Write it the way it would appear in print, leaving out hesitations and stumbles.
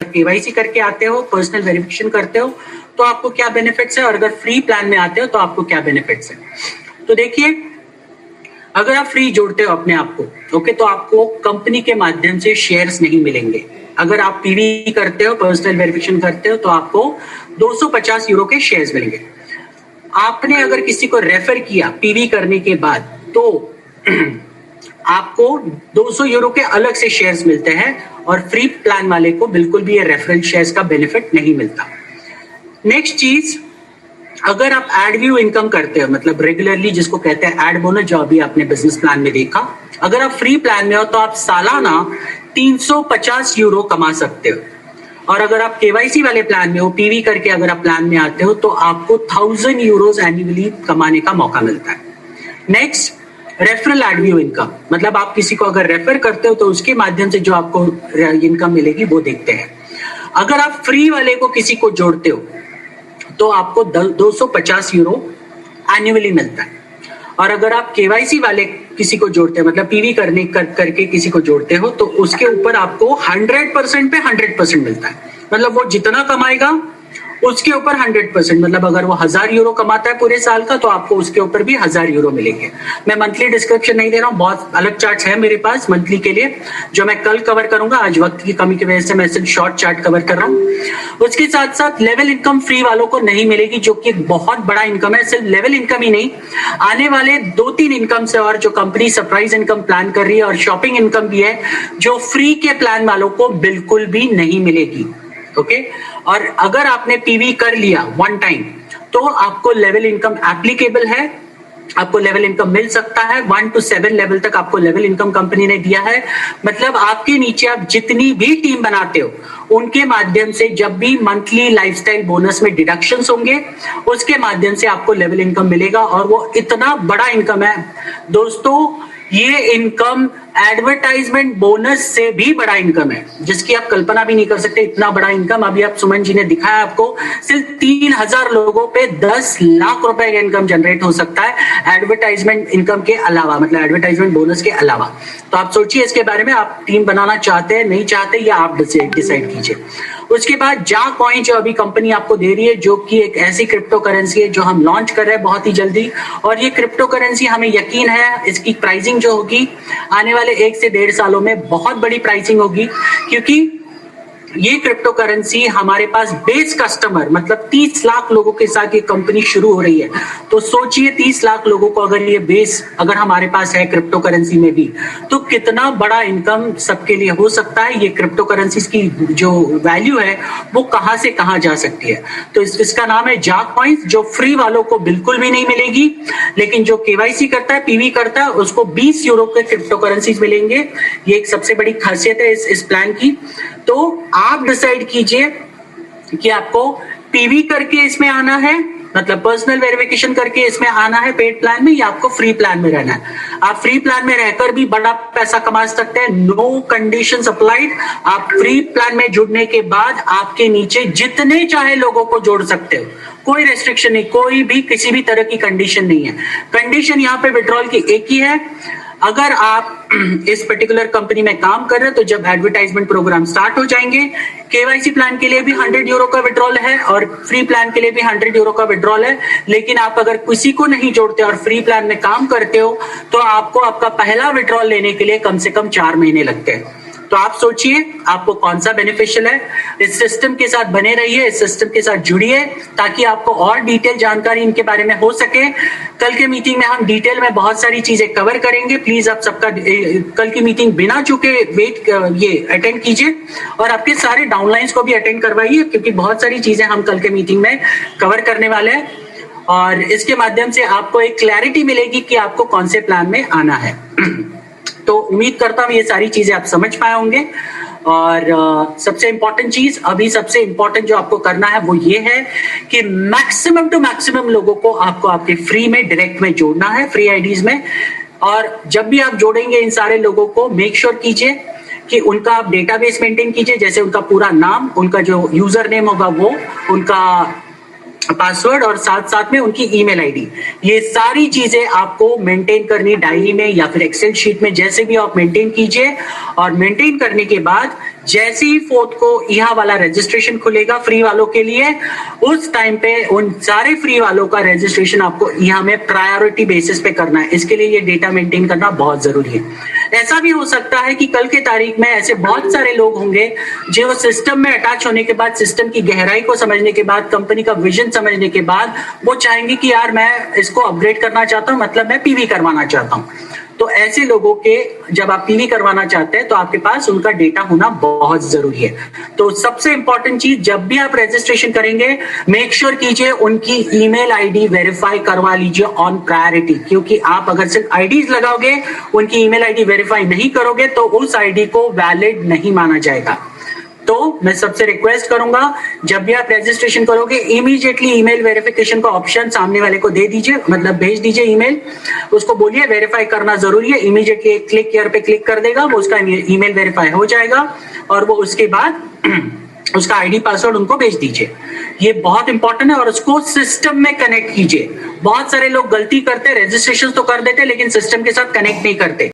KYC करके आते हो, पर्सनल वेरिफिकेशन करते हो तो आपको क्या बेनिफिट्स है, और अगर फ्री प्लान में आते हो तो आपको क्या बेनिफिट्स है। तो देखिए, अगर आप फ्री जोड़ते हो अपने आप को, ओके, तो आपको कंपनी के माध्यम से शेयर्स नहीं मिलेंगे। अगर आप पीवी करते हो, पर्सनल वेरिफिकेशन करते हो, तो आपको 250 यूरो के शेयर्स मिलेंगे। आपने अगर किसी को रेफर किया पीवी करने के बाद तो आपको 200 यूरो के अलग से शेयर्स मिलते हैं, और फ्री प्लान वाले को बिल्कुल भी ये रेफरल शेयर्स का बेनिफिट नहीं मिलता। नेक्स्ट चीज, अगर आप एड व्यू इनकम करते हो, मतलब रेगुलरली जिसको कहते हैं एड बोनस, जो अभी आपने बिजनेस प्लान में देखा, अगर आप फ्री प्लान में हो तो आप सालाना 350 यूरो कमा सकते हो। और अगर आप केवाईसी वाले प्लान में हो, पीवी करके अगर आप प्लान में आते हो, तो आपको 1000 यूरोज एनुअली कमाने का मौका मिलता है। Next, referral add view income, मतलब आप किसी को अगर रेफर करते हो तो उसके माध्यम से जो आपको इनकम मिलेगी वो देखते हैं। अगर आप फ्री वाले को किसी को जोड़ते हो तो आपको 250 यूरो एनुअली मिलता है। और अगर आप केवाईसी वाले किसी को जोड़ते हो, मतलब पीवी करके किसी को जोड़ते हो, तो उसके ऊपर आपको 100% पे 100% मिलता है। मतलब वो जितना कमाएगा उसके ऊपर 100%, मतलब अगर वो 1000 यूरो कमाता है पूरे साल का, तो आपको उसके ऊपर भी 1000 यूरो मिलेंगे। मैं मंथली डिस्क्रिप्शन नहीं दे रहा हूँ, बहुत अलग चार्ट्स है मेरे पास मंथली के लिए, जो मैं कल कवर करूंगा। आज वक्त की कमी की वजह से मैं सिर्फ शॉर्ट चार्ट कवर कर रहा हूँ। उसके साथ साथ लेवल इनकम फ्री वालों को नहीं मिलेगी, जो कि एक बहुत बड़ा इनकम है। सिर्फ लेवल इनकम ही नहीं, आने वाले 2-3 इनकम से और जो कंपनी सरप्राइज इनकम प्लान कर रही है, और शॉपिंग इनकम भी है, जो फ्री के प्लान वालों को बिल्कुल भी नहीं मिलेगी। ओके, और अगर आपने पीवी कर लिया वन टाइम तो आपको लेवल इनकम एप्लीकेबल है, आपको लेवल इनकम मिल सकता है। 1 to 7 लेवल तक आपको लेवल इनकम कंपनी ने दिया है। मतलब आपके नीचे आप जितनी भी टीम बनाते हो, उनके माध्यम से जब भी मंथली लाइफस्टाइल बोनस में डिडक्शंस होंगे, उसके माध्यम से आपको लेवल इनकम मिलेगा। और वो इतना बड़ा इनकम है दोस्तों, ये इनकम एडवर्टाइजमेंट बोनस से भी बड़ा इनकम है, जिसकी आप कल्पना भी नहीं कर सकते। इतना बड़ा इनकम अभी आप सुमन जी ने दिखाया आपको, सिर्फ 3000 लोगों पे 10 लाख रुपए का इनकम जनरेट हो सकता है एडवर्टाइजमेंट इनकम के अलावा, मतलब एडवर्टाइजमेंट बोनस के अलावा। तो आप सोचिए इसके बारे में, आप टीम बनाना चाहते हैं नहीं चाहते, या आप डिसाइड कीजिए। उसके बाद जा कॉइन जो अभी कंपनी आपको दे रही है, जो कि एक ऐसी क्रिप्टो करेंसी है जो हम लॉन्च कर रहे हैं बहुत ही जल्दी। और ये क्रिप्टो करेंसी हमें यकीन है इसकी प्राइसिंग जो होगी आने वाले 1 से 1.5 सालों में बहुत बड़ी प्राइसिंग होगी, क्योंकि ये क्रिप्टो करेंसी हमारे पास बेस कस्टमर, मतलब 30 लाख लोगों के साथ ये कंपनी शुरू हो रही है। तो सोचिए 30 लाख लोगों को अगर ये बेस अगर हमारे पास है क्रिप्टो करेंसी में भी, तो कितना बड़ा इनकम सबके लिए हो सकता है। ये क्रिप्टो करेंसी की जो वैल्यू है वो कहां से कहां जा सकती है। तो इसका नाम है जाक पॉइंट्स, जो फ्री वालों को बिल्कुल भी नहीं मिलेगी, लेकिन जो केवाईसी करता है, पीवी करता है, उसको 20 यूरो के क्रिप्टो करेंसीज मिलेंगे। ये एक सबसे बड़ी खासियत है इस प्लान की। तो आप डिसाइड कीजिए कि आपको पीवी करके इसमें आना है, मतलब पर्सनल वेरिफिकेशन करके इसमें आना है पेड प्लान में, या आपको फ्री प्लान में रहना है। आप फ्री प्लान में रहकर भी बड़ा पैसा कमा सकते हैं, नो कंडीशंस अप्लाइड। आप फ्री प्लान में जुड़ने के बाद आपके नीचे जितने चाहे लोगों को जोड़ सकते हो, कोई रेस्ट्रिक्शन नहीं, कोई भी किसी भी तरह की कंडीशन नहीं है। कंडीशन यहाँ पे विड्रॉल की एक ही है, अगर आप इस पर्टिकुलर कंपनी में काम कर रहे हो तो जब एडवर्टाइजमेंट प्रोग्राम स्टार्ट हो जाएंगे, केवाईसी प्लान के लिए भी 100 यूरो का विड्रॉल है और फ्री प्लान के लिए भी 100 यूरो का विड्रॉल है। लेकिन आप अगर किसी को नहीं जोड़ते और फ्री प्लान में काम करते हो तो आपको आपका पहला विड्रॉल लेने के लिए कम से कम 4 महीने लगते हैं। तो आप सोचिए आपको कौन सा बेनिफिशियल है। इस सिस्टम के साथ बने रहिए, इस सिस्टम के साथ जुड़िए, ताकि आपको और डिटेल जानकारी इनके बारे में हो सके। कल के मीटिंग में हम डिटेल में बहुत सारी चीजें कवर करेंगे। प्लीज आप सबका कल की मीटिंग बिना चुके ये अटेंड कीजिए, और आपके सारे डाउनलाइंस को भी अटेंड करवाइए, क्योंकि बहुत सारी चीजें हम कल के मीटिंग में कवर करने वाले हैं। और इसके माध्यम से आपको एक क्लैरिटी मिलेगी कि आपको कौन से प्लान में आना है। तो उम्मीद करता हूं ये सारी चीजें आप समझ पाए होंगे। और सबसे इंपॉर्टेंट चीज, अभी सबसे इंपॉर्टेंट जो आपको करना है वो ये है कि मैक्सिमम टू मैक्सिमम लोगों को आपको आपके फ्री में डायरेक्ट में जोड़ना है, फ्री आईडीज में। और जब भी आप जोड़ेंगे इन सारे लोगों को, मेक श्योर कीजिए कि उनका आप डेटाबेस मेंटेन कीजिए, जैसे उनका पूरा नाम, उनका जो यूजर नेम होगा वो, उनका पासवर्ड, और साथ साथ में उनकी ईमेल आईडी। ये सारी चीजें आपको मेंटेन करनी डायरी में या फिर एक्सेल शीट में, जैसे भी आप मेंटेन कीजिए। और मेंटेन करने के बाद जैसे ही 4th को यहाँ वाला रजिस्ट्रेशन खुलेगा फ्री वालों के लिए, उस टाइम पे उन सारे फ्री वालों का रजिस्ट्रेशन आपको यहाँ में प्रायोरिटी बेसिस पे करना है। इसके लिए ये डेटा मेंटेन करना बहुत जरूरी है। ऐसा भी हो सकता है कि कल के तारीख में ऐसे बहुत सारे लोग होंगे जो सिस्टम में अटैच होने के बाद, सिस्टम की गहराई को समझने के बाद, कंपनी का विजन समझने के बाद वो चाहेंगे कि यार मैं इसको अपग्रेड करना चाहता हूं, मतलब मैं पीवी करवाना चाहता हूं। तो ऐसे लोगों के जब आप पीवी करवाना चाहते हैं तो आपके पास उनका डेटा होना बहुत जरूरी है। तो सबसे इंपॉर्टेंट चीज, जब भी आप रजिस्ट्रेशन करेंगे मेक श्योर कीजिए उनकी ईमेल आईडी वेरीफाई करवा लीजिए ऑन प्रायोरिटी, क्योंकि आप अगर सिर्फ आईडीज लगाओगे, उनकी ईमेल आईडी वेरीफाई नहीं करोगे तो उस आईडी को वैलिड नहीं माना जाएगा। तो मैं सबसे रिक्वेस्ट करूंगा, जब भी आप रजिस्ट्रेशन करोगे इमीडिएटली ईमेल वेरिफिकेशन का ऑप्शन सामने वाले को दे दीजिए, मतलब भेज दीजिए ईमेल, उसको बोलिए वेरीफाई करना जरूरी है। इमीडिएटली क्लिक हियर पे क्लिक कर देगा, वो उसका ईमेल वेरीफाई हो जाएगा और वो उसके बाद उसका आईडी पासवर्ड उनको भेज दीजिए। ये बहुत इंपॉर्टेंट है और उसको सिस्टम में कनेक्ट कीजिए। बहुत सारे लोग गलती करते, रजिस्ट्रेशन तो कर देते लेकिन सिस्टम के साथ कनेक्ट नहीं करते।